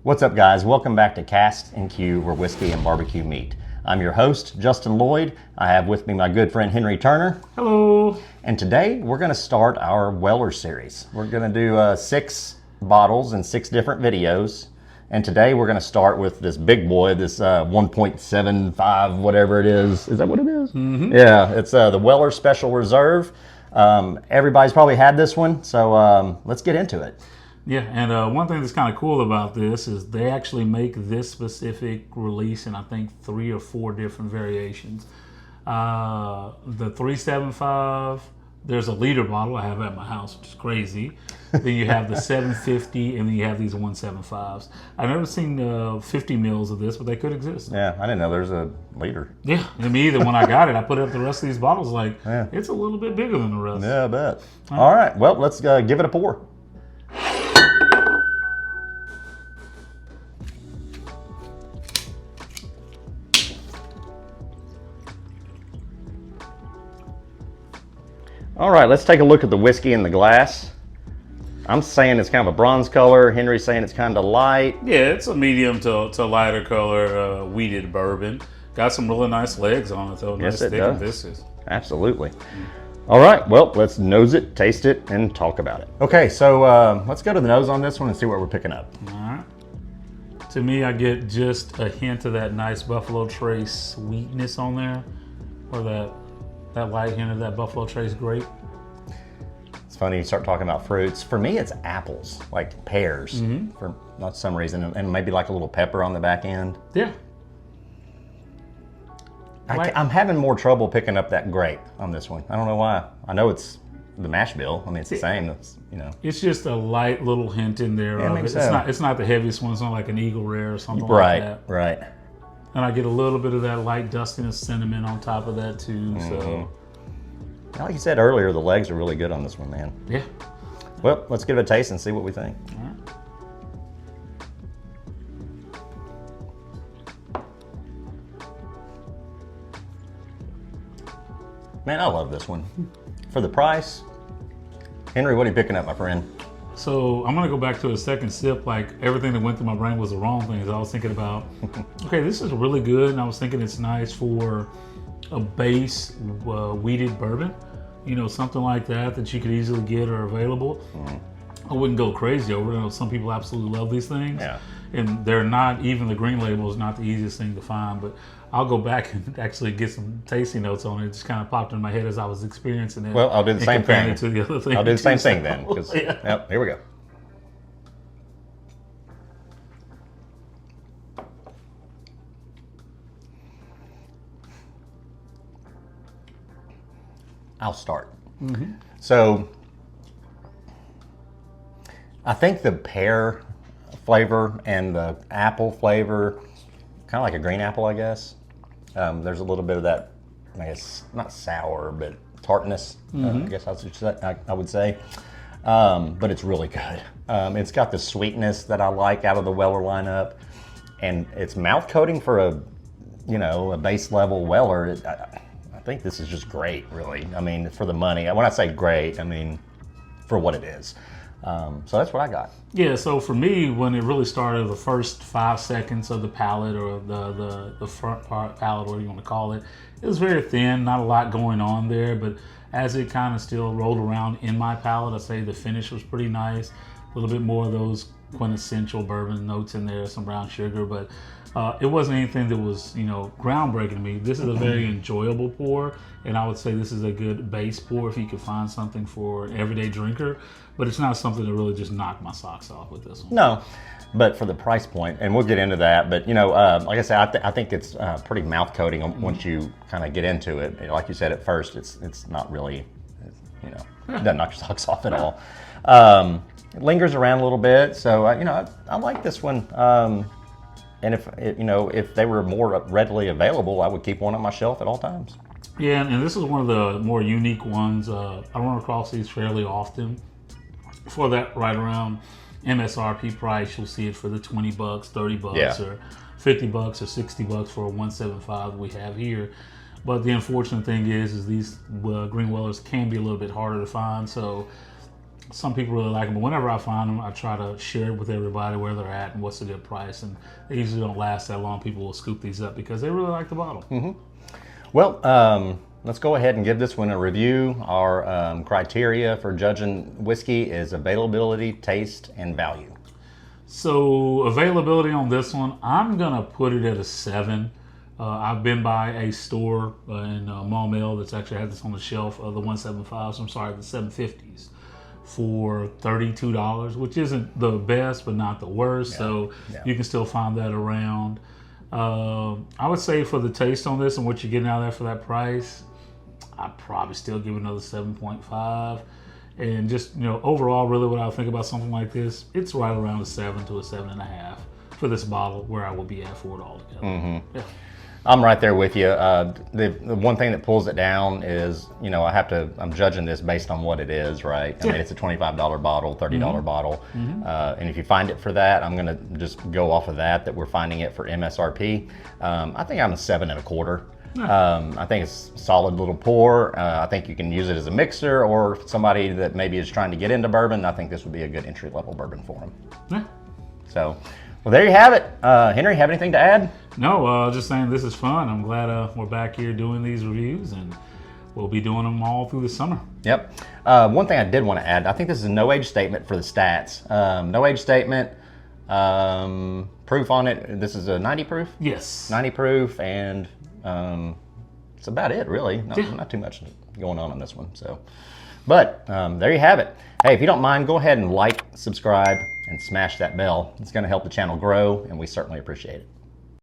What's up, guys? Welcome back to Casks-n-Que, where whiskey and barbecue meet. I'm your host, Justin Lloyd. I have with me my good friend Henry Turner. Hello. And today we're going to start our Weller series. We're going to do 6 bottles in 6 different videos. And today we're going to start with this big boy, this 1.75, whatever it is. Is that what it is? Mm-hmm. Yeah, it's the Weller Special Reserve. Everybody's probably had this one, so let's get into it. Yeah, and one thing that's kind of cool about this is they actually make this specific release in, I think, 3 or 4 different variations. The 375, there's a liter bottle I have at my house, which is crazy. Then you have the 750, and then you have these 175s. I've never seen 50 mils of this, but they could exist. Yeah, I didn't know there's a liter. Yeah, and me either. When I got it, I put up the rest of these bottles, like, it's a little bit bigger than the rest. Yeah, I bet. All right, well, let's give it a pour. All right, let's take a look at the whiskey in the glass. I'm saying it's kind of a bronze color. Henry's saying it's kind of light. Yeah, it's a medium to lighter color wheated bourbon. Got some really nice legs on it, though. Yes, nice it does. viscous. Absolutely. All right, well, let's nose it, taste it, and talk about it. Okay, so let's go to the nose on this one and see what we're picking up. All right. To me, I get just a hint of that nice Buffalo Trace sweetness on there, or that light hint of that Buffalo Trace grape. It's funny you start talking about fruits. For me, it's apples, like pears, for not some reason, and maybe like a little pepper on the back end. Yeah. I'm having more trouble picking up that grape on this one. I don't know why. I know it's the mash bill. I mean, it's the same. It's, you know. It's just a light little hint in there. Yeah, of it. So. It's not the heaviest one. It's not like an Eagle Rare or something like that. Right. And I get a little bit of that light dustiness cinnamon on top of that too. So, like you said earlier, the legs are really good on this one, man. Yeah. Well, let's give it a taste and see what we think. All right. Man, I love this one. For the price, Henry, what are you picking up, my friend? So I'm gonna go back to a second sip. Like everything that went through my brain was the wrong things. I was thinking about, okay, this is really good, and I was thinking it's nice for a base wheated bourbon. You know, something like that you could easily get or available. I wouldn't go crazy over it. I know some people absolutely love these things. Yeah. And they're not, even the green label is not the easiest thing to find, but I'll go back and actually get some tasting notes on it. It just kind of popped in my head as I was experiencing it. Well, I'll do the same thing. To the other thing. I'll do the same thing then. Yeah. Yep, here we go. I'll start. So, I think the pear flavor and the apple flavor, kind of like a green apple, I guess. There's a little bit of that, I guess, not sour, but tartness, I guess I would say. But it's really good. It's got the sweetness that I like out of the Weller lineup, and it's mouth coating for a base level Weller. I think this is just great, really. I mean, for the money. When I say great, I mean for what it is. So that's what I got. Yeah, so for me, when it really started, the first 5 seconds of the palate, or the front part palate, whatever you want to call it, it was very thin, not a lot going on there. But as it kind of still rolled around in my palate, I'd say the finish was pretty nice. A little bit more of those quintessential bourbon notes in there, some brown sugar, but it wasn't anything that was, groundbreaking to me. This is a very enjoyable pour, and I would say this is a good base pour if you could find something for an everyday drinker, but it's not something that really just knocked my socks off with this one. No, but for the price point, and we'll get into that, but like I said, I think it's pretty mouth coating once you kind of get into it. Like you said at first, it's not really, it doesn't knock your socks off at all. It lingers around a little bit, so I like this one. And if they were more readily available, I would keep one on my shelf at all times. Yeah, and this is one of the more unique ones. I run across these fairly often. For that right around MSRP price, you'll see it for the $20, $30, or $50 or $60 for a 175 we have here. But the unfortunate thing is these green Wellers can be a little bit harder to find. So Some people really like them, but whenever I find them, I try to share it with everybody where they're at and what's a good price. And they usually don't last that long. People will scoop these up because they really like the bottle. Well, let's go ahead and give this one a review. Our criteria for judging whiskey is availability, taste, and value. So availability on this one, I'm gonna put it at a 7. I've been by a store in Maumelle that's actually had this on the shelf, the 175s, I'm sorry, the 750s, for $32, which isn't the best, but not the worst. Yeah. So Yeah. you can still find that around. I would say for the taste on this and what you're getting out of there for that price, I'd probably still give it another 7.5. And just, overall, really what I think about something like this, it's right around a 7 to a 7.5 for this bottle, where I will be at for it all together. Yeah. I'm right there with you. The one thing that pulls it down is, I'm judging this based on what it is, right? I mean, it's a $25 bottle, $30 bottle. And if you find it for that, I'm going to just go off of that we're finding it for MSRP. I think I'm a 7.25. I think it's a solid little pour. I think you can use it as a mixer, or somebody that maybe is trying to get into bourbon. I think this would be a good entry-level bourbon for them. Yeah. So, well, there you have it. Henry, have anything to add? No, just saying this is fun. I'm glad we're back here doing these reviews, and we'll be doing them all through the summer. Yep. One thing I did want to add, I think this is a no age statement for the stats. No age statement, proof on it. This is a 90 proof? Yes. 90 proof, and that's about it, really. Not too much going on this one. So, but there you have it. Hey, if you don't mind, go ahead and like, subscribe, and smash that bell. It's going to help the channel grow, and we certainly appreciate it.